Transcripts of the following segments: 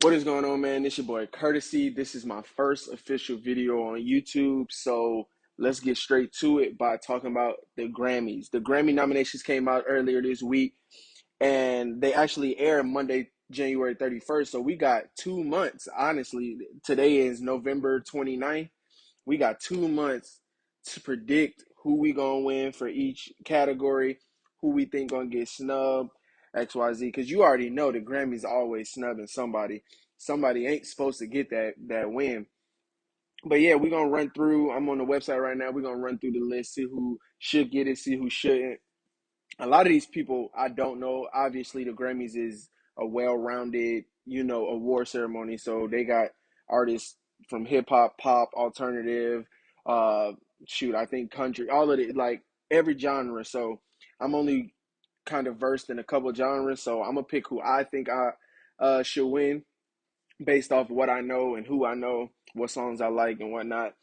What is going on, man? This your boy Courtesy. This is my first official video on YouTube, so let's get straight to it by talking about the Grammys. The Grammy nominations came out earlier this week, and they actually aired Monday, January 31st, so we got 2 months, honestly. Today is November 29th. We got 2 months to predict who we gonna win for each category, who we think gonna get snubbed, XYZ. Because you already know the Grammys always snubbing somebody. Somebody ain't supposed to get that win. But yeah, we're gonna run through. I'm on the website right now. We're gonna run through the list, see who should get it, see who shouldn't. A lot of these people I don't know. Obviously, the Grammys is a well-rounded, award ceremony. So they got artists from hip hop, pop, alternative, uh, I think country, all of it, like every genre. So I'm only kind of versed in a couple genres. So I'm gonna pick who I think I should win based off what I know and who I know, what songs I like and whatnot.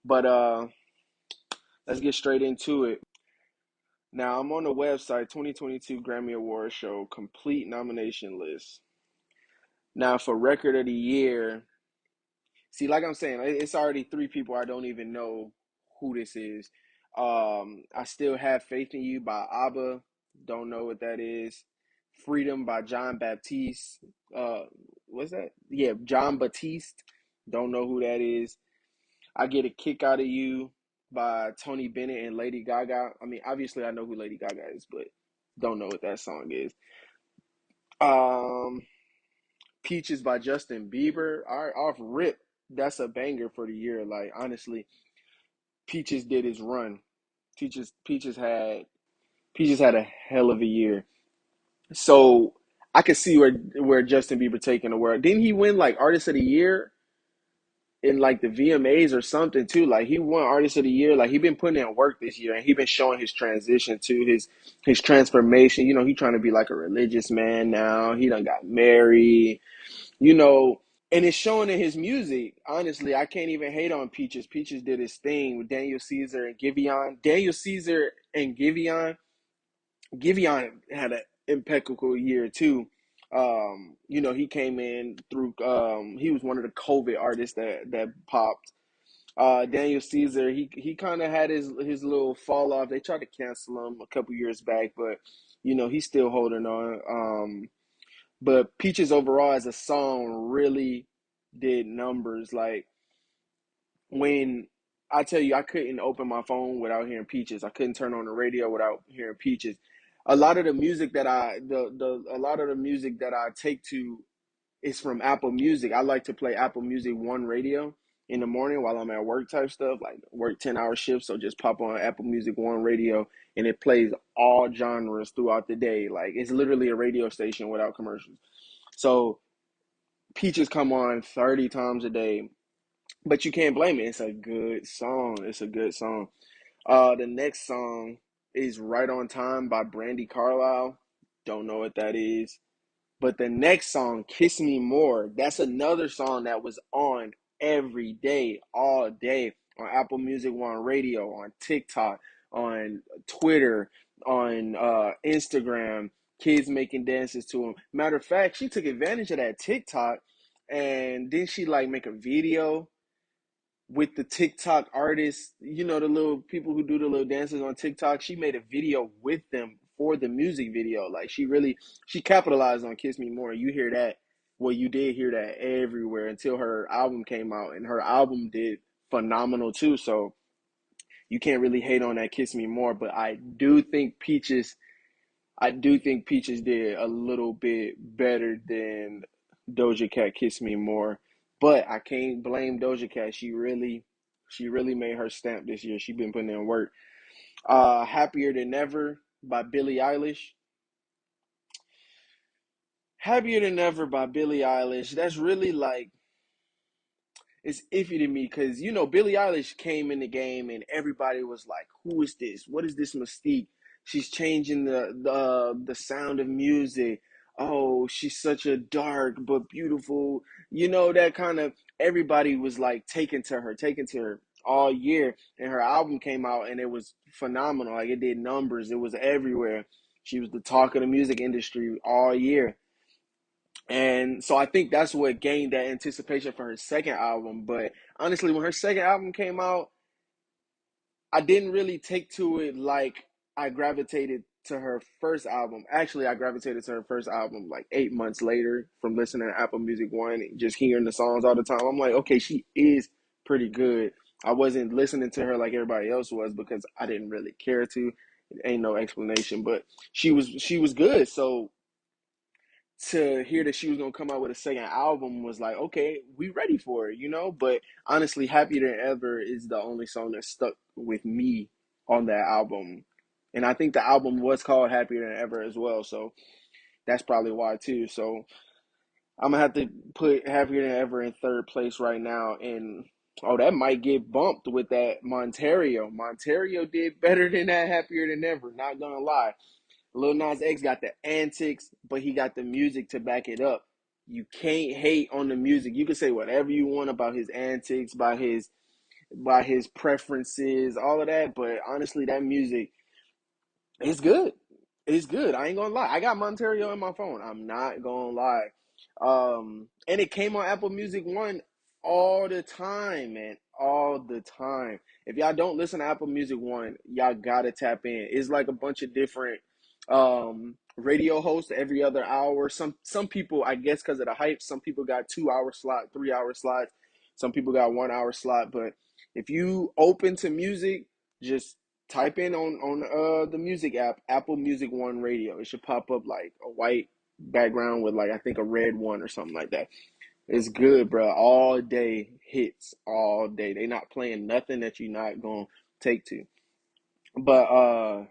But let's get straight into it. Now, I'm on the website, 2022 Grammy Award Show, complete nomination list. Now, for Record of the Year, see, like I'm saying, it's already three people I don't even know who this is. I Still Have Faith in You by ABBA, don't know what that is. Freedom by John Baptiste. What's that? Yeah, John Baptiste, don't know who that is. I Get a Kick Out of You by Tony Bennett and Lady Gaga. I mean, obviously I know who Lady Gaga is, but don't know what that song is. Um, Peaches by Justin Bieber. All right, off rip, that's a banger for the year. Like honestly, Peaches did his run. Peaches had a hell of a year. So I could see where Justin Bieber taking the world. Didn't he win like Artist of the Year in like the VMAs or something too? Like he won Artist of the Year. Like he been putting in work this year, and he been showing his transition to his transformation. He trying to be like a religious man now. He done got married. You know, and it's showing in his music. Honestly, I can't even hate on Peaches. Peaches did his thing with Daniel Caesar and Giveon. Daniel Caesar and Giveon. Giveon had an impeccable year too. He came in through. He was one of the COVID artists that popped. Daniel Caesar, he kind of had his little fall off. They tried to cancel him a couple years back, but he's still holding on. But Peaches overall as a song really did numbers. Like when I tell you I couldn't open my phone without hearing Peaches. I couldn't turn on the radio without hearing Peaches. A lot of the music that a lot of the music that I take to is from Apple Music. I like to play Apple Music One radio in the morning while I'm at work type stuff, like work 10-hour shifts. So just pop on Apple Music One radio and it plays all genres throughout the day. Like it's literally a radio station without commercials. So Peaches come on 30 times a day, but you can't blame it. It's a good song. It's a good song. The next song is Right on Time by Brandy Carlisle. Don't know what that is. But the next song, Kiss Me More, that's another song that was on every day, all day, on Apple Music One radio, on TikTok, on Twitter, on Instagram, kids making dances to him. Matter of fact, she took advantage of that TikTok, and then she like make a video with the TikTok artists, the little people who do the little dances on TikTok. She made a video with them for the music video. Like she capitalized on Kiss Me More. You hear that. Well, you did hear that everywhere until her album came out, and her album did phenomenal too. So you can't really hate on that Kiss Me More, but I do think Peaches did a little bit better than Doja Cat Kiss Me More. But I can't blame Doja Cat. She really made her stamp this year. She been putting in work. Happier Than Ever by Billie Eilish. Happier Than Ever by Billie Eilish. That's really like it's iffy to me because Billie Eilish came in the game and everybody was like, "Who is this? What is this mystique? She's changing the sound of music. Oh, she's such a dark but beautiful." That kind of everybody was like taken to her all year, and her album came out and it was phenomenal. Like it did numbers. It was everywhere. She was the talk of the music industry all year. And so I think that's what gained that anticipation for her second album. But honestly, when her second album came out, I didn't really take to it like I gravitated to her first album. Actually, I gravitated to her first album like 8 months later from listening to Apple Music One and just hearing the songs all the time. I'm like, okay, she is pretty good. I wasn't listening to her like everybody else was because I didn't really care to. Ain't no explanation, but she was good. So to hear that she was gonna come out with a second album was like, okay, we ready for it, you know? But honestly, Happier Than Ever is the only song that stuck with me on that album. And I think the album was called Happier Than Ever as well, so that's probably why too. So I'm gonna have to put Happier Than Ever in third place right now. And oh, that might get bumped with that Monterio. Monterio did better than that Happier Than Ever, not gonna lie. Lil Nas X got the antics, but he got the music to back it up. You can't hate on the music. You can say whatever you want about his antics, by his preferences, all of that. But honestly, that music it's good. It's good. I ain't gonna lie. I got Monterio in my phone. I'm not gonna lie. And it came on Apple Music One all the time, man. All the time. If y'all don't listen to Apple Music One, y'all gotta tap in. It's like a bunch of different radio hosts every other hour. Some people, I guess because of the hype, some people got 2 hour slot, 3 hour slots. Some people got 1 hour slot. But if you open to music, just type in on the music app, Apple Music One Radio. It should pop up like a white background with like I think a red one or something like that. It's good, bro. All day hits, all day. They not playing nothing that you not gonna take to. But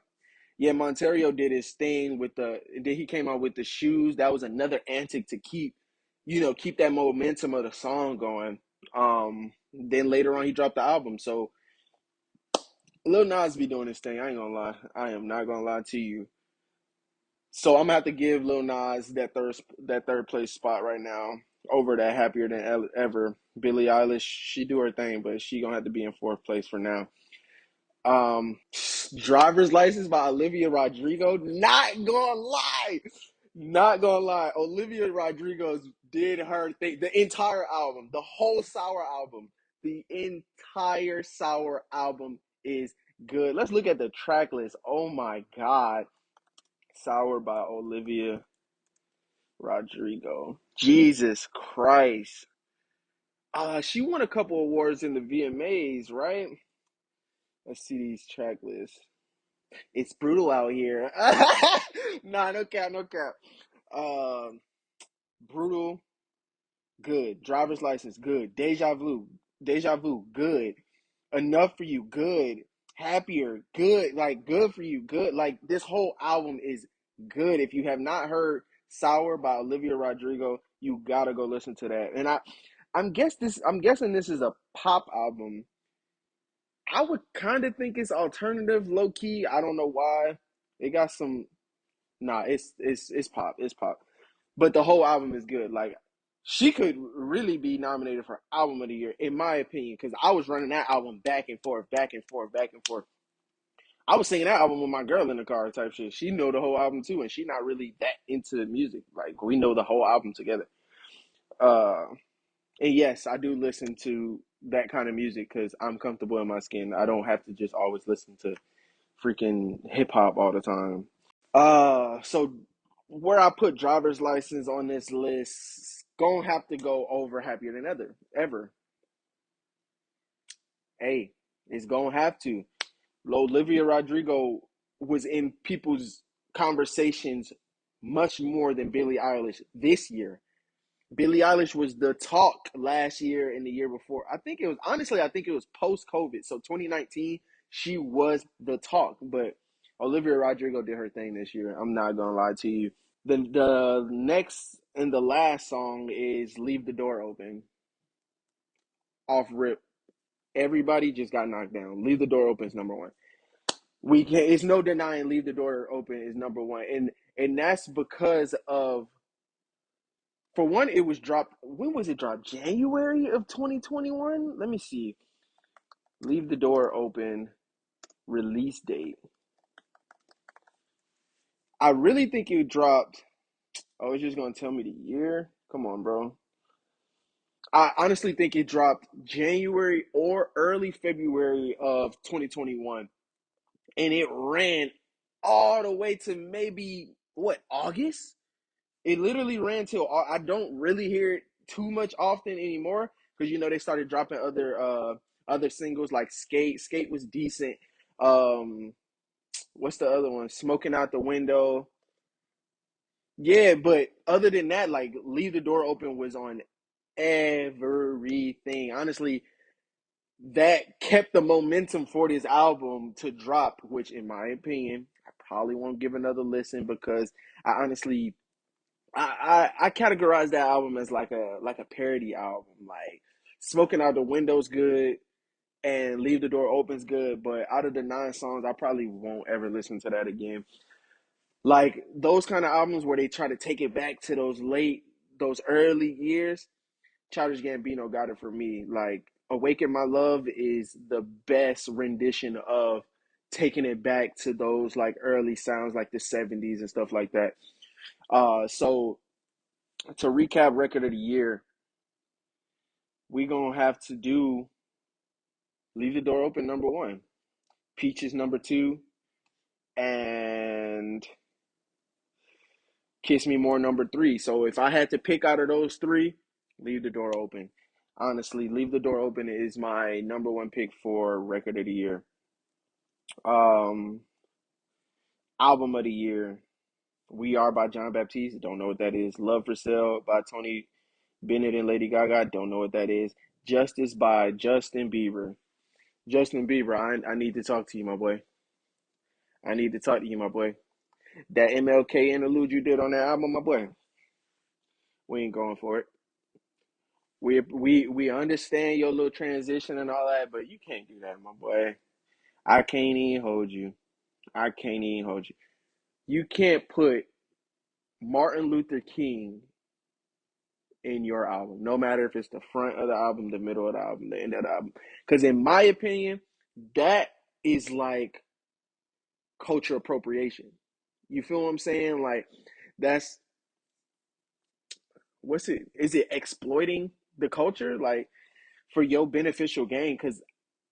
yeah, Monterio did his thing with then he came out with the shoes. That was another antic to keep that momentum of the song going. Then later on he dropped the album. So Lil Nas be doing his thing. I ain't gonna lie. I am not gonna lie to you. So I'm gonna have to give Lil Nas that third place spot right now over that Happier Than Ever. Billie Eilish, she do her thing, but she gonna have to be in fourth place for now. Um, Driver's License by Olivia Rodrigo. Not gonna lie. Olivia Rodrigo did her thing. The entire album, the whole Sour album, the entire Sour album is good. Let's look at the track list. Oh my God. Sour by Olivia Rodrigo. Jesus Christ. She won a couple awards in the VMAs, right? Let's see these track lists. It's brutal out here. Nah, no cap, no cap. Um, Brutal, good. Driver's License, good. Deja Vu, good. Enough for You, good. Happier, good. Like good for You, good. Like this whole album is good. If you have not heard Sour by Olivia Rodrigo, you gotta go listen to that. And I'm guessing this is a pop album. I would kind of think it's alternative, low key. I don't know why. It got some. Nah, it's pop. It's pop. But the whole album is good. Like she could really be nominated for album of the year, in my opinion, because I was running that album back and forth, back and forth, back and forth. I was singing that album with my girl in the car type shit. She know the whole album too, and she not really that into music. Like we know the whole album together. Uh, and yes, I do listen to that kind of music because I'm comfortable in my skin. I don't have to just always listen to freaking hip hop all the time. So where I put Driver's License on this list, gonna have to go over Happier Than Ever. Hey, it's gonna have to. Olivia Rodrigo was in people's conversations much more than Billie Eilish this year. Billie Eilish was the talk last year and the year before. I think it was post COVID. So 2019, she was the talk. But Olivia Rodrigo did her thing this year. I'm not gonna lie to you. The next and the last song is Leave the Door Open. Off rip. Everybody just got knocked down. Leave the Door Open is number one. We can It's no denying Leave the Door Open is number one. And that's because of, for one, it was dropped. When was it dropped? January of 2021? Let me see. Leave the Door Open release date. I really think it dropped. Oh, it's just gonna tell me the year? Come on, bro. I honestly think it dropped January or early February of 2021, and it ran all the way to maybe what, August? It literally ran till I don't really hear it too much often anymore because they started dropping other singles like Skate. Skate was decent. Um, what's the other one? Smoking Out the Window. Yeah, but other than that, like Leave the Door Open was on everything. Honestly, that kept the momentum for this album to drop, which in my opinion, I probably won't give another listen because I honestly I categorize that album as like a parody album. Like Smoking Out the Window's good and Leave the Door Open's good, but out of the 9 songs, I probably won't ever listen to that again. Like those kind of albums where they try to take it back to those early years, Childish Gambino got it for me. Like Awaken My Love is the best rendition of taking it back to those like early sounds like the 70s and stuff like that. So to recap record of the year, we gonna have to do Leave the Door Open number one, Peaches number two, and Kiss Me More number three. So if I had to pick out of those three, Leave the Door Open. Honestly, Leave the Door Open is my number one pick for record of the year. Um, album of the year, We Are by John Baptiste. Don't know what that is. Love for Sale by Tony Bennett and Lady Gaga. Don't know what that is. Justice by Justin Bieber. Justin Bieber, I need to talk to you, my boy. I need to talk to you, my boy. That MLK interlude you did on that album, my boy, we ain't going for it. We understand your little transition and all that, but you can't do that, my boy. I can't even hold you. I can't even hold you. You can't put Martin Luther King in your album, no matter if it's the front of the album, the middle of the album, the end of the album. Because in my opinion, that is like culture appropriation. You feel what I'm saying? Like that's what's it? Is it exploiting the culture like for your beneficial gain?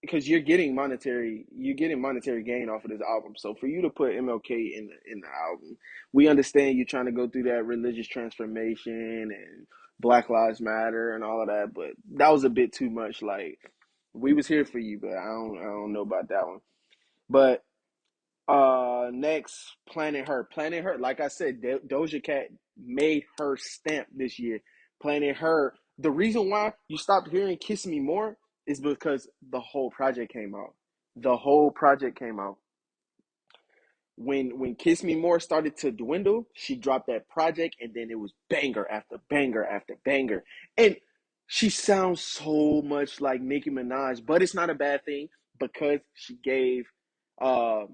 Because you're getting monetary gain off of this album. So for you to put MLK in the album, we understand you trying to go through that religious transformation and Black Lives Matter and all of that, but that was a bit too much. Like we was here for you, but I don't know about that one. But next, Planet Her. Planet Her, like I said, Doja Cat made her stamp this year. Planet Her. The reason why you stopped hearing Kiss Me More is because the whole project came out. The whole project came out. When Kiss Me More started to dwindle, she dropped that project and then it was banger after banger after banger. And she sounds so much like Nicki Minaj, but it's not a bad thing because she gave uh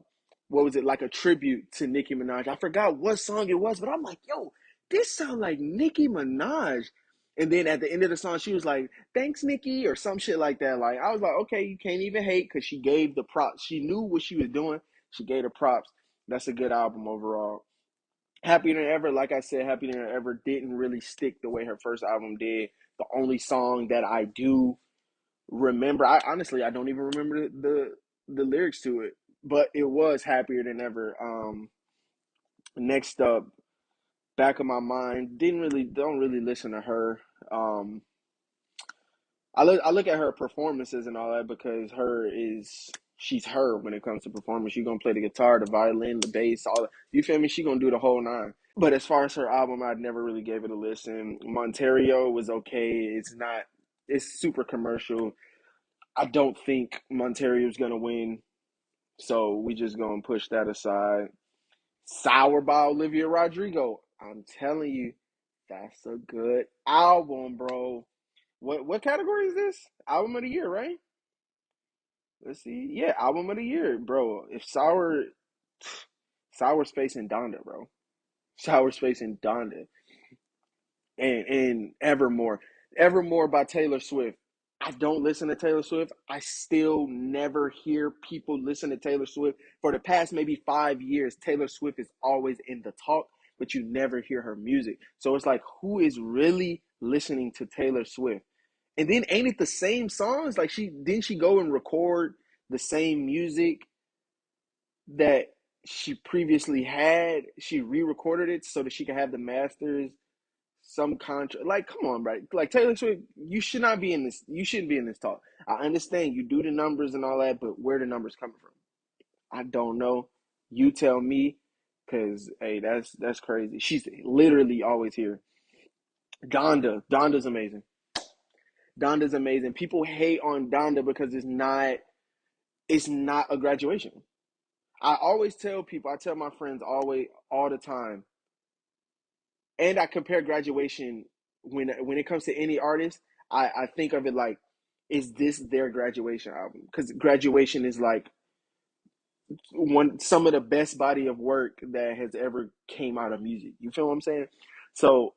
what was it, like a tribute to Nicki Minaj. I forgot what song it was, but I'm like, yo, this sound like Nicki Minaj. And then at the end of the song, she was like, "Thanks, Nicki," or some shit like that. Like I was like, okay, you can't even hate because she gave the props. She knew what she was doing. She gave the props. That's a good album overall. Happier Than Ever, like I said, Happier Than Ever didn't really stick the way her first album did. The only song that I do remember, I honestly I don't even remember the lyrics to it, but it was Happier Than Ever. Next up, Back of My Mind. Don't really listen to her. Um, I look at her performances and all that because she's her when it comes to performance. She's gonna play the guitar, the violin, the bass, all that. You feel me? She gonna do the whole nine. But as far as her album, I never really gave it a listen. Monterio was okay. It's super commercial. I don't think Monterio's gonna win, so we just gonna push that aside. Sour by Olivia Rodrigo. I'm telling you, that's a good album, bro. What category is this? Album of the year, right? Let's see. Yeah, album of the year, bro. If Sour's facing Donda, bro. Sour's facing Donda. And Evermore. Evermore by Taylor Swift. I don't listen to Taylor Swift. I still never hear people listen to Taylor Swift. For the past maybe 5 years, Taylor Swift is always in the talk. but you never hear her music. So it's like, who is really listening to Taylor Swift? And then ain't it the same songs? Like she didn't she go and record the same music that she previously had? She re-recorded it so that she could have the masters, some contract. Like, come on, right? Like Taylor Swift, you should not be in this. You shouldn't be in this talk. I understand you do the numbers and all that, but where the numbers coming from? I don't know. You tell me, cause hey, that's crazy. She's literally always here. Donda's amazing. Donda's amazing. People hate on Donda because it's not a graduation. I always tell people, I tell my friends always all the time, and I compare graduation when it comes to any artist. I think of it like, is this their graduation album? Because graduation is like some of the best body of work that has ever came out of music. You feel what I'm saying? So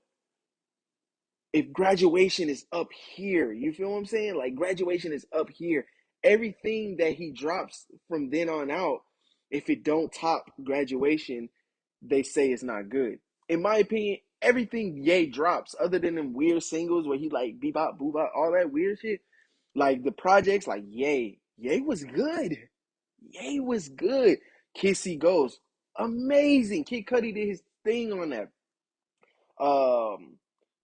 if graduation is up here, you feel what I'm saying? Like graduation is up here. Everything that he drops from then on out, if it don't top graduation, they say it's not good. In my opinion, everything Ye drops, other than them weird singles where he like bebop, boobop, all that weird shit, like the projects, like Ye was good. Ye was good. Kissy Ghost, amazing. Kid Cudi did his thing on that. Um,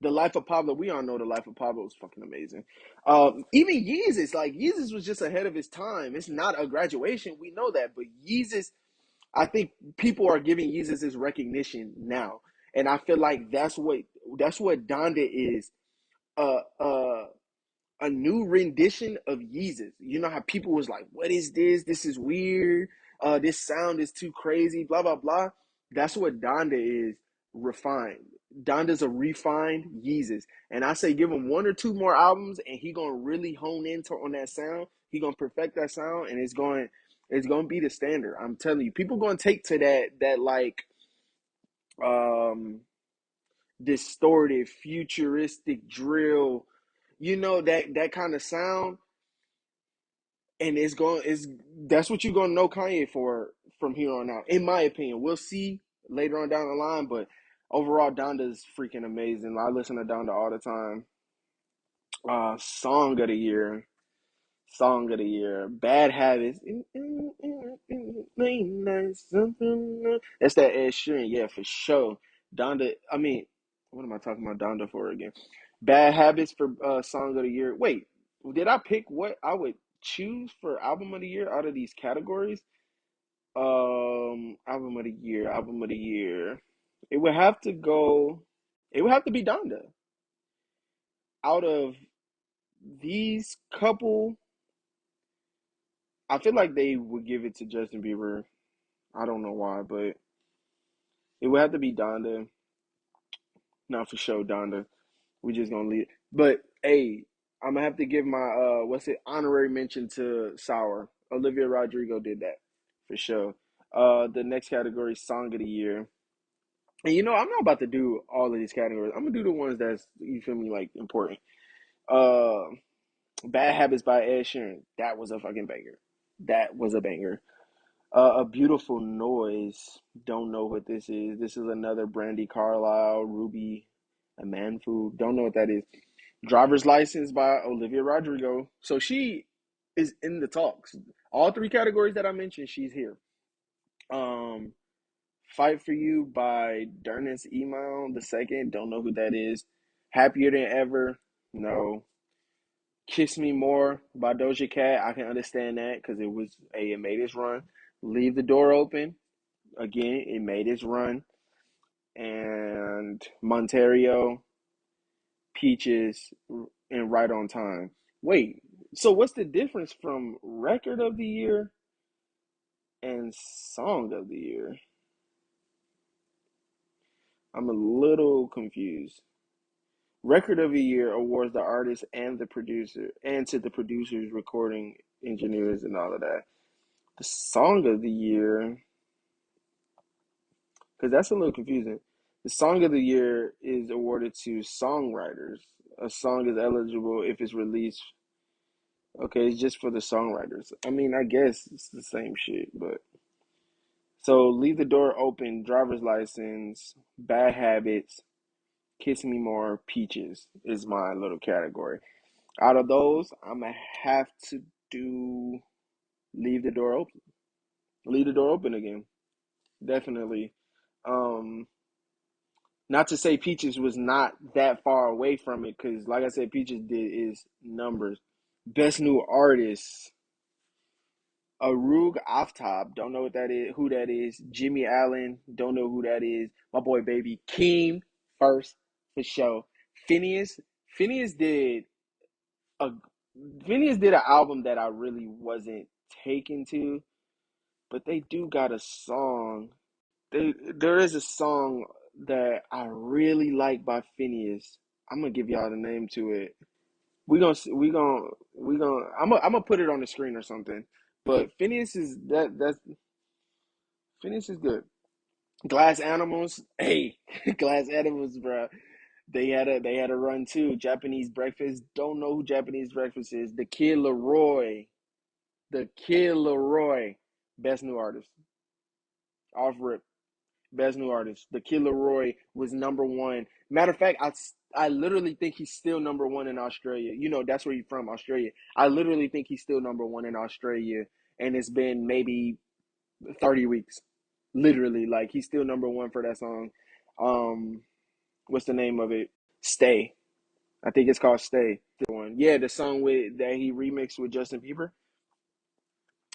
the Life of Pablo, we all know the Life of Pablo was fucking amazing. Even Yeezus, like Yeezus was just ahead of his time. It's not a graduation, we know that, but Yeezus, I think people are giving Yeezus his recognition now, and I feel like that's what Donda is. Uh, uh, a new rendition of Yeezus. You know how people was like, "What is this? This is weird. This sound is too crazy." Blah blah blah. That's what Donda is, refined. Donda's a refined Yeezus, and I say give him one or two more albums, and he gonna really hone into on that sound. He gonna perfect that sound, and it's gonna be the standard. I'm telling you, people gonna take to that like um distorted, futuristic drill, that kind of sound, and it's that's what you're gonna know Kanye for from here on out. In my opinion, we'll see later on down the line, but overall, Donda's freaking amazing. I listen to Donda all the time. Song of the year. Song of the year. Bad Habits. That's that Ed Sheeran, yeah, for sure. Donda, I mean, what am I talking about Donda for again? Bad Habits for Song of the Year. Wait, did I pick what I would choose for Album of the Year out of these categories? Album of the Year, Album of the Year. It would have to go, it would have to be Donda. Out of these couple, I feel like they would give it to Justin Bieber. I don't know why, but it would have to be Donda. Not for sure, Donda. We just gonna leave. But hey, I'm gonna have to give my honorary mention to Sour. Olivia Rodrigo did that for sure. The next category is Song of the Year. And I'm not about to do all of these categories. I'm gonna do the ones that's, you feel me, like important. Uh, Bad Habits by Ed Sheeran. That was a fucking banger. That was a banger. A Beautiful Noise. Don't know what this is. This is another Brandy Carlisle, Ruby, a man food. Don't know what that is. Driver's License by Olivia Rodrigo. So she is in the talks. All three categories that I mentioned, she's here. Um, Fight for You by Dernis Email the second. Don't know who that is. Happier Than Ever. No. Kiss Me More by Doja Cat. I can understand that because it made its run. Leave the Door Open. Again, it made its run. And Monterio, Peaches, and Right on Time. Wait, so what's the difference from Record of the Year and Song of the Year? I'm a little confused. Record of the Year awards the artist and the producer, and to the producers, recording engineers, and all of that. The Song of the Year, because that's a little confusing. The Song of the Year is awarded to songwriters. A song is eligible if it's released. Okay, it's just for the songwriters. I mean, I guess it's the same shit, but So Leave the Door Open, Driver's License, Bad Habits, Kiss Me More, Peaches is my little category. Out of those, I'm gonna have to do Leave the Door Open. Leave the Door Open again. Definitely. Um, Not to say Peaches was not that far away from it, because like I said, Peaches did is numbers. Best new artist, Arug Aftab, don't know what that is, who that is. Jimmy Allen, don't know who that is. My boy Baby Keem, first for sure. Phineas, Phineas did a Phineas did an album that I really wasn't taken to, but they do got a song. There is a song that I really like by Phineas. I'm gonna give y'all the name to it. We gonna. I'm gonna put it on the screen or something. But Phineas is that's Phineas is good. Glass Animals, hey, Glass Animals, bro. They had a run too. Japanese Breakfast. Don't know who Japanese Breakfast is. The Kid Leroy, best new artist. Off rip. Best new artist. The Kid Leroy was number one. Matter of fact, I literally think he's still number one in Australia. You know, that's where he's from, Australia. I literally think he's still number one in Australia. And it's been maybe 30 weeks. Literally, like he's still number one for that song. Um, what's the name of it? Stay. I think it's called Stay. The one. Yeah, the song with that he remixed with Justin Bieber.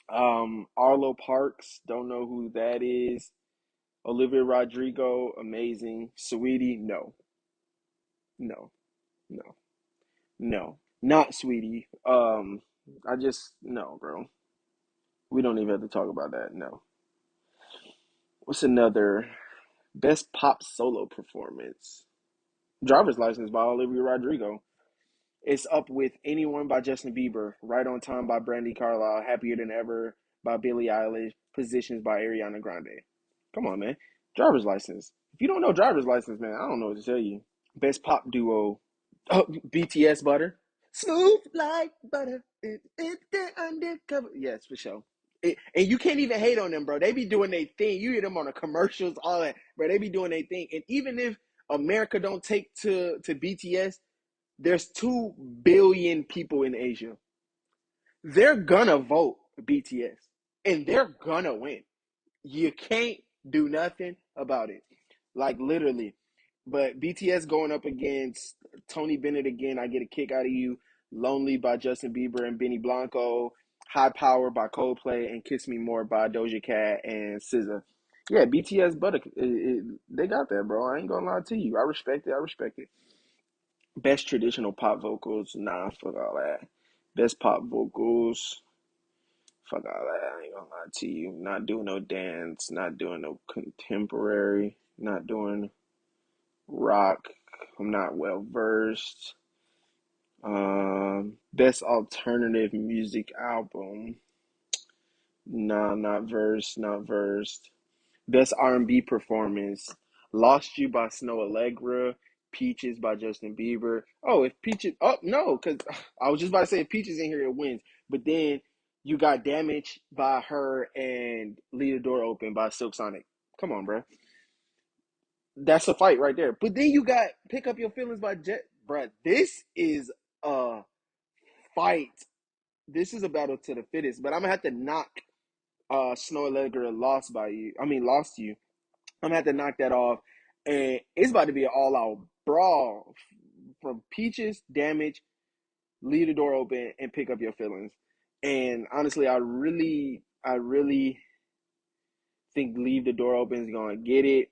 Arlo Parks, don't know who that is. Olivia Rodrigo, amazing. Sweetie, no, no, no, no, not Sweetie. I just no, bro. We don't even have to talk about that. No. What's another best pop solo performance? Driver's License by Olivia Rodrigo. It's up with Anyone by Justin Bieber, Right on Time by Brandy Carlisle, Happier Than Ever by Billie Eilish, Positions by Ariana Grande. Come on, man. Driver's License. If you don't know Driver's License, man, I don't know what to tell you. Best pop duo. Oh, BTS Butter. Smooth like butter. Undercover. Yes, for sure. And you can't even hate on them, bro. They be doing their thing. You hear them on the commercials, all that, bro. They be doing their thing. And even if America don't take to BTS, there's 2 billion people in Asia. They're gonna vote for BTS, and they're gonna win. You can't do nothing about it. Like literally. But BTS going up against Tony Bennett again. I get a kick out of you. Lonely by Justin Bieber and Benny Blanco. High Power by Coldplay and Kiss Me More by Doja Cat and SZA. Yeah, BTS, but they got that, bro. I ain't gonna lie to you. I respect it. I respect it. Best traditional pop vocals, nah, fuck all that. Best pop vocals, fuck all that. I ain't gonna lie to you. Not doing no dance, not doing no contemporary, not doing rock. I'm not well versed. Best alternative music album. Nah, not versed, not versed. Best R&B performance: "Lost You" by Snow Allegra, "Peaches" by Justin Bieber. Oh, if Peaches, oh no, because I was just about to say if Peaches in here, it wins. But then you got "Damage" by her and "Leave the Door Open" by Silk Sonic. Come on, bro, that's a fight right there. But then you got "Pick Up Your Feelings" by Jet. Bro, this is a fight. This is a battle to the fittest. But I'm gonna have to knock Snow Allegra "Lost" by you. I mean, "Lost You." I'm gonna have to knock that off, and it's about to be an all-out brawl from Peaches, Damage, Leave the Door Open, and Pick Up Your Feelings. And honestly, I really think Leave the Door Open is gonna get it.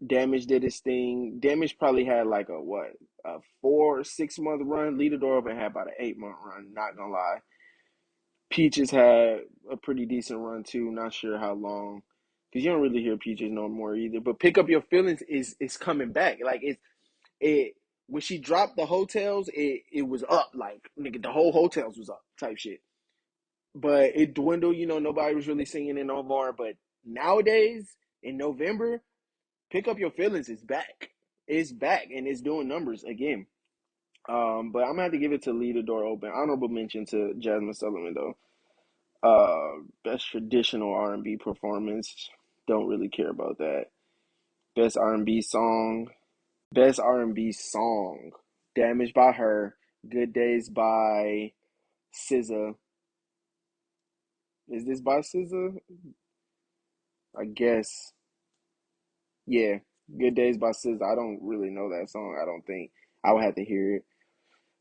Damage did his thing. Damage probably had like a 4 6 month run. Leave the Door Open had about an 8 month run. Not gonna lie. Peaches had a pretty decent run too. Not sure how long, because you don't really hear Peaches no more either. But Pick Up Your Feelings is coming back. Like it when she dropped the hotels, it was up. Like nigga, the whole hotels was up type shit. But it dwindled. Nobody was really singing it no more. But nowadays in November, Pick Up Your Feelings is back. It's back and it's doing numbers again. But I'm gonna have to give it to Leave the Door Open. Honorable mention to Jasmine Sullivan though. Best traditional R&B performance. Don't really care about that. Best R&B song. Best R&B song. Damaged by Her. Good Days by SZA. Is this by SZA? I guess. Yeah. Good Days by SZA. I don't really know that song. I don't think. I would have to hear it.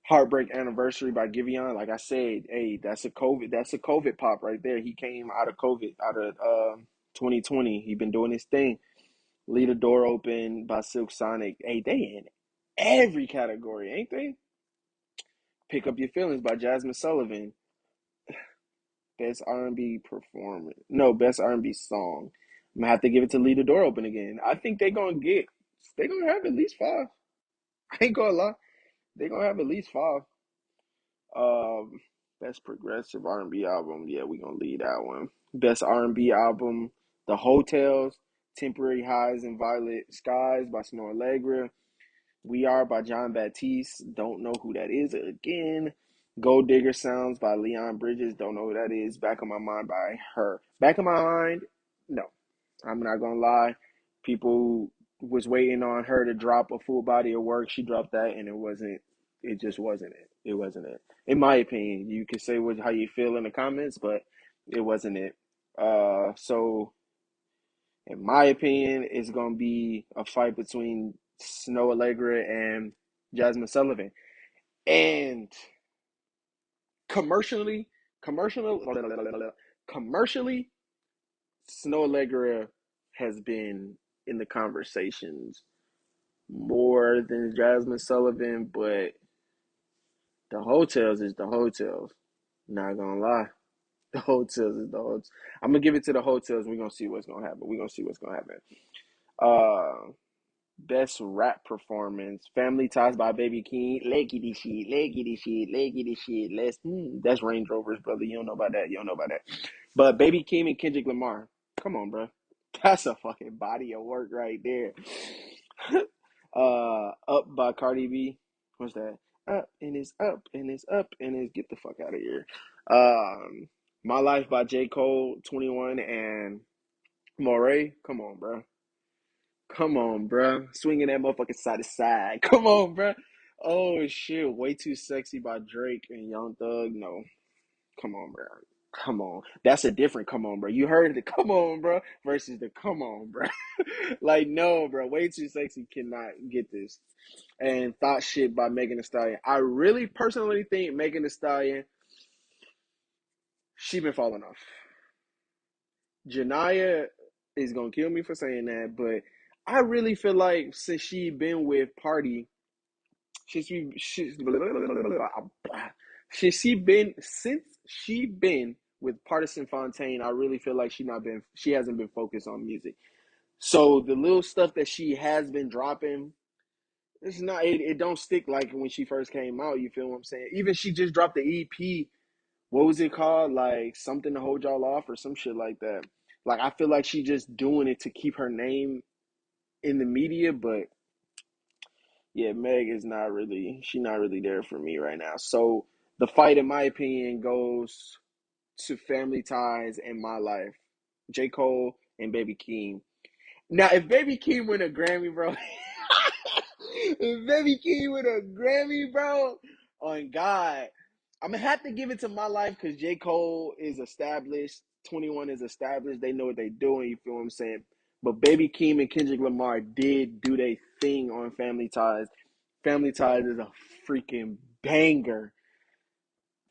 Heartbreak Anniversary by Giveon. Like I said, hey, that's a COVID pop right there. He came out of COVID, out of 2020. He been doing his thing. Leave the Door Open by Silk Sonic. Hey, they in every category, ain't they? Pick Up Your Feelings by Jasmine Sullivan. Best R&B performance. No, best R&B song. I'm gonna have to give it to Leave the Door Open again. I think they gonna have at least five. I ain't gonna lie. They gonna have at least five. Um, best progressive R&B album. Yeah, we gonna leave that one. Best R&B album. The Hotels. Temporary Highs and Violet Skies by Snow Allegra. We Are by John Baptiste. Don't know who that is again. Gold Digger Sounds by Leon Bridges. Don't know who that is. Back of My Mind by her. Back of My Mind, no. I'm not gonna lie. People was waiting on her to drop a full body of work. She dropped that and it just wasn't it. It wasn't it. In my opinion. You can say how you feel in the comments, but it wasn't it. So in my opinion, it's gonna be a fight between Snow Allegra and Jasmine Sullivan. And commercially, commercially, commercially, Snow Allegra has been in the conversations more than Jasmine Sullivan, but the Hotels is the Hotels. Not gonna lie. The Hotels is the Hotels. I'm gonna give it to the Hotels. We're gonna see what's gonna happen. We're gonna see what's gonna happen. Uh Best rap performance. Family Ties by Baby King. Leggy shit, leggy shit, leggy shit. That's Range Rovers, brother. You don't know about that. You don't know about that. But Baby King and Kendrick Lamar. Come on, bro. That's a fucking body of work right there. Up by Cardi B. What's that? Up and it's up and it's up and it's get the fuck out of here. My Life by J. Cole, 21 and Moray. Come on, bro. Come on, bro. Swinging that motherfucker side to side. Come on, bro. Oh shit. Way Too Sexy by Drake and Young Thug. No. Come on, bro. Come on. That's a different come on, bro. You heard the come on, bro, versus the come on, bro. Like, no, bro. Way Too Sexy cannot get this. And Thought Shit by Megan Thee Stallion. I really personally think Megan Thee Stallion, she been falling off. Janaya is gonna kill me for saying that, but I really feel like since she been with Party, since we since she been with Partisan Fontaine, I really feel like she hasn't been focused on music. So the little stuff that she has been dropping, it don't stick like when she first came out. You feel what I'm saying? Even she just dropped the EP. What was it called? Like Something to Hold Y'all Off or some shit like that. Like I feel like she just doing it to keep her name in the media, but yeah, Meg is not really there for me right now. So the fight, in my opinion, goes to Family Ties and My Life. J. Cole and Baby Keem. Now, if Baby Keem win a Grammy, bro, if Baby Keem win a Grammy, bro, on God, I'm gonna have to give it to My Life because J. Cole is established, 21 is established. They know what they doing. You feel what I'm saying? But Baby Keem and Kendrick Lamar did do their thing on Family Ties. Family Ties is a freaking banger.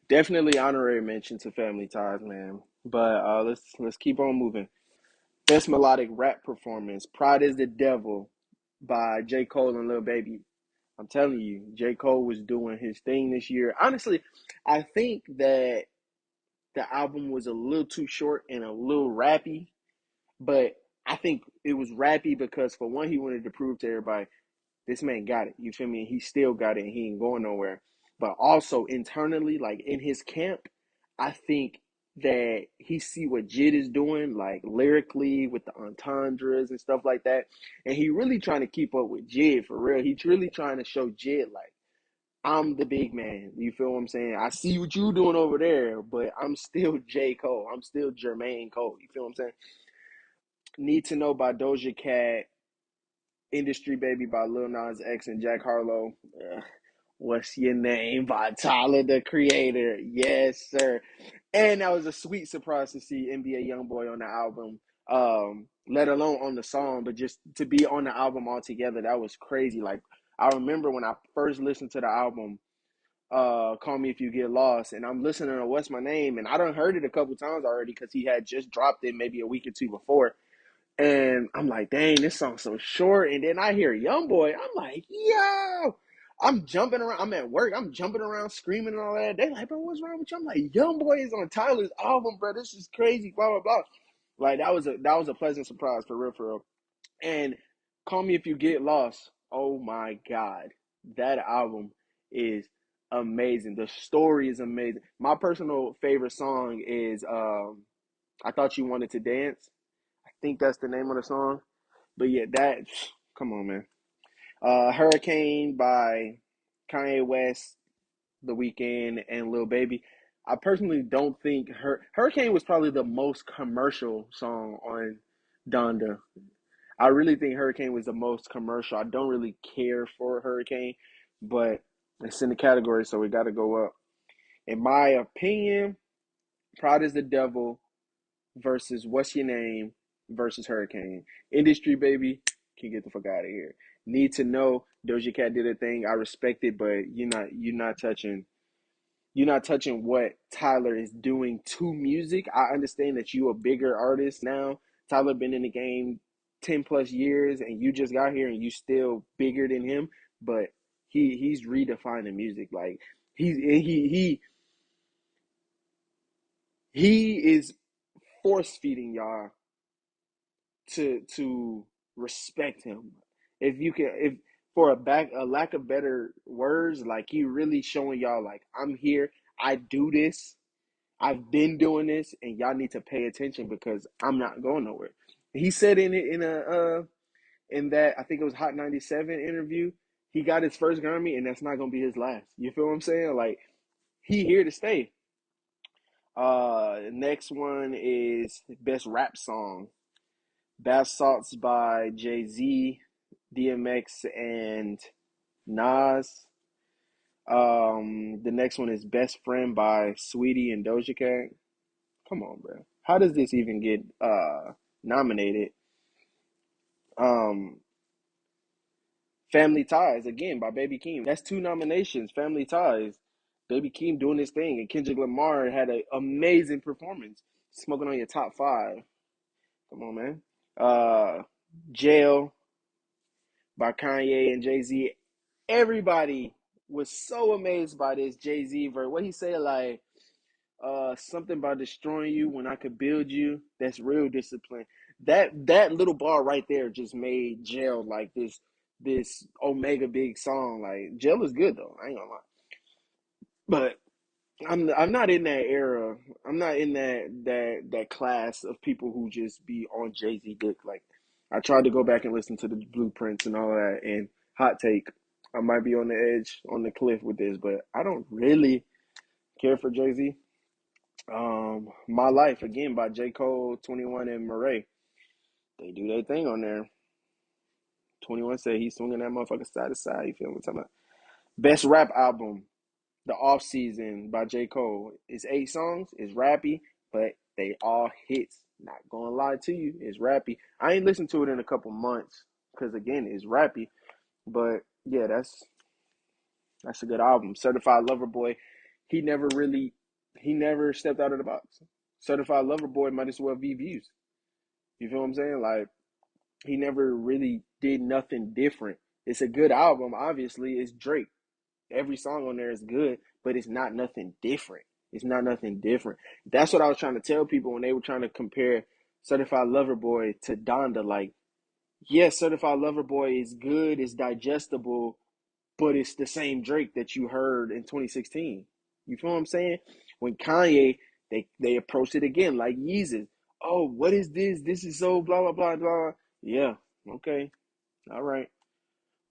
Definitely honorary mention to Family Ties, man. But let's keep on moving. Best melodic rap performance: "Pride Is the Devil" by J. Cole and Lil Baby. I'm telling you, J. Cole was doing his thing this year. Honestly, I think that the album was a little too short and a little rappy, but I think it was rappy because for one, he wanted to prove to everybody this man got it. You feel me? He still got it and he ain't going nowhere. But also internally, like in his camp, I think that he see what Jid is doing, like lyrically with the entendres and stuff like that. And he really trying to keep up with Jid for real. He's really trying to show Jid like, I'm the big man. You feel what I'm saying? I see what you doing over there, but I'm still J. Cole. I'm still Jermaine Cole. You feel what I'm saying? Need to Know by Doja Cat, Industry Baby by Lil Nas X and Jack Harlow. What's Your Name by Tyler the Creator. Yes, sir. And that was a sweet surprise to see NBA YoungBoy on the album. Let alone on the song, but just to be on the album altogether, that was crazy. Like I remember when I first listened to the album, Call Me If You Get Lost, and I'm listening to What's My Name, and I done heard it a couple times already because he had just dropped it maybe a week or two before. And I'm like, dang, this song's so short. And then I hear YoungBoy. I'm like, yo, I'm jumping around. I'm at work. I'm jumping around, screaming and all that. They're like, bro, what's wrong with you? I'm like, YoungBoy is on Tyler's album, bro. This is crazy. Blah blah blah. Like that was a pleasant surprise for real, for real. And Call Me If You Get Lost. Oh my God, that album is amazing. The story is amazing. My personal favorite song is I Thought You Wanted to Dance. I think that's the name of the song. But yeah, that come on, man. Hurricane by Kanye West, The Weeknd, and Lil Baby. I personally don't think Hurricane was probably the most commercial song on Donda. I really think Hurricane was the most commercial. I don't really care for Hurricane, but it's in the category, so we got to go up. In my opinion, Proud as the Devil versus What's Your Name versus Hurricane. Industry Baby can get the fuck out of here. Need to Know, Doja Cat did a thing. I respect it, but you're not touching what Tyler is doing to music. I understand that you a bigger artist now. Tyler been in the game 10 plus years and you just got here and you still bigger than him, but he's redefining music. Like he is force feeding y'all to respect him. If you can, if for a lack of better words, like he really showing y'all like I'm here, I do this, I've been doing this, and y'all need to pay attention because I'm not going nowhere. He said in that I think it was Hot 97 interview, he got his first Grammy and that's not gonna be his last. You feel what I'm saying? Like he here to stay. Next one is best rap song. Bath Salts by Jay-Z, DMX, and Nas. The next one is Best Friend by Sweetie and Doja Cat. Come on, bro. How does this even get nominated? Um, Family Ties again by Baby Keem. That's two nominations. Family Ties, Baby Keem doing his thing, and Kendrick Lamar had an amazing performance, smoking on your top five. Come on, man. Jail by Kanye and Jay Z. Everybody was so amazed by this Jay Z verse. What he said, like, something about destroying you when I could build you. That's real discipline. That little bar right there just made Jail like this Omega big song. Like Jail is good though. I ain't gonna lie, but I'm not in that era. I'm not in that class of people who just be on Jay Z dick. Like I tried to go back and listen to the blueprints and all that. And hot take, I might be on the edge, on the cliff with this, but I don't really care for Jay Z. My Life again by J. Cole, 21, and Murray. They do their thing on there. 21 said he's swinging that motherfucker side to side. You feel what I'm talking about? Best rap album, The Off Season by J. Cole. It's 8 songs. It's rappy, but they all hits. Not gonna lie to you, it's rappy. I ain't listened to it in a couple months because again, it's rappy. But yeah, that's a good album. Certified Lover Boy. He never really he never stepped out of the box. Certified Lover Boy might as well be Views. You feel what I'm saying? Like he never really did nothing different. It's a good album. Obviously, it's Drake. Every song on there is good, but it's not nothing different. It's not nothing different. That's what I was trying to tell people when they were trying to compare Certified Lover Boy to Donda. Like, yes, Certified Lover Boy is good, it's digestible, but it's the same Drake that you heard in 2016. You feel what I'm saying? When Kanye, they approached it again like Yeezus. Oh, what is this? This is so blah blah blah blah. Yeah, okay, all right,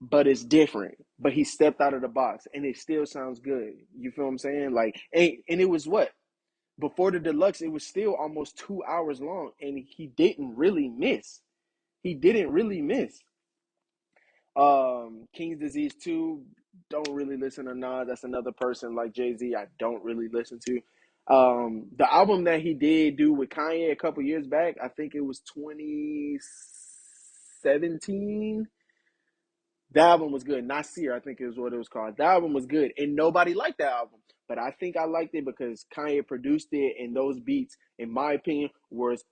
but it's different. But he stepped out of the box, and it still sounds good. You feel what I'm saying? Like, and it was what before the deluxe, it was still almost 2 hours long, and he didn't really miss. He didn't really miss. King's Disease 2, don't really listen to Nas. That's another person like Jay-Z I don't really listen to. The album that he did do with Kanye a couple years back, I think it was 2017. That album was good. Nasir, I think is what it was called. That album was good, and nobody liked that album. But I think I liked it because Kanye produced it, and those beats, in my opinion, was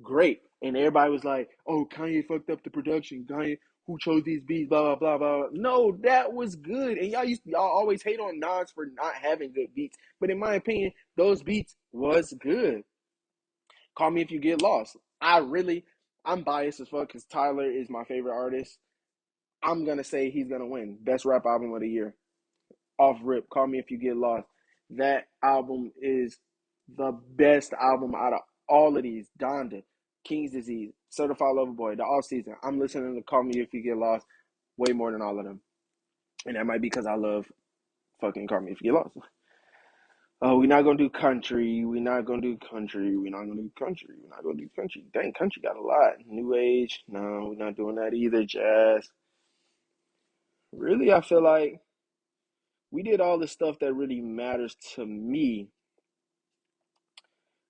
great. And everybody was like, "Oh, Kanye fucked up the production. Kanye, who chose these beats? Blah blah blah blah." No, that was good. And y'all always hate on Nas for not having good beats, but in my opinion, those beats was good. Call Me If You Get Lost. I'm biased as fuck because Tyler is my favorite artist. I'm gonna say he's gonna win best rap album of the year. Off rip, Call Me If You Get Lost. That album is the best album out of all of these. Donda, King's Disease, Certified Lover Boy, the off season. I'm listening to Call Me If You Get Lost way more than all of them, and that might be because I love fucking Call Me If You Get Lost. Oh, we're not gonna do country. We're not gonna do country. We're not gonna do country. We're not gonna do country. Dang, country got a lot. New age. No, we're not doing that either. Jazz. Really, I feel like we did all the stuff that really matters to me.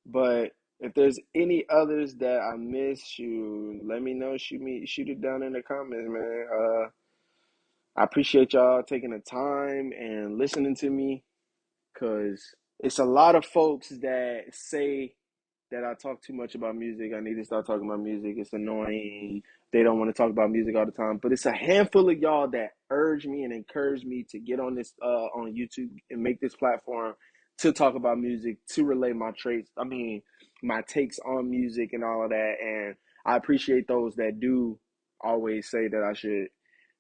But if there's any others that I missed, you let me know. Shoot it down in the comments, man. I appreciate y'all taking the time and listening to me, because it's a lot of folks that say that I talk too much about music. I need to start talking about music. It's annoying. They don't want to talk about music all the time. But it's a handful of y'all that urge me and encourage me to get on this on YouTube and make this platform to talk about music, to relay my takes on music and all of that. And I appreciate those that do always say that I should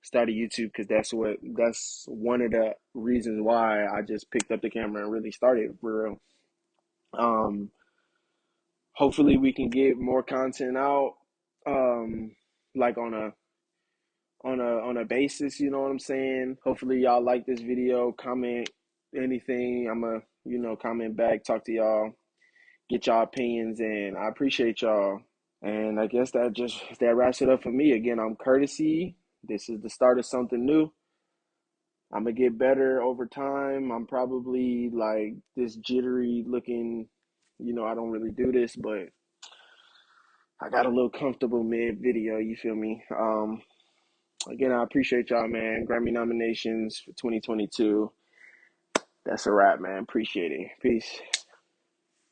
start a YouTube, because that's one of the reasons why I just picked up the camera and really started for real. Um, Hopefully we can get more content out, um, like on a basis. You know what I'm saying? Hopefully y'all like this video. Comment anything. I'ma comment back, talk to y'all, get y'all opinions, and I appreciate y'all. And I guess that wraps it up for me. Again, I'm Courtesy. This is the start of something new. I'm gonna get better over time. I'm probably like this jittery looking, I don't really do this, but I got a little comfortable mid video, you feel me? Again, I appreciate y'all, man. Grammy nominations for 2022. That's a wrap, man. Appreciate it. Peace.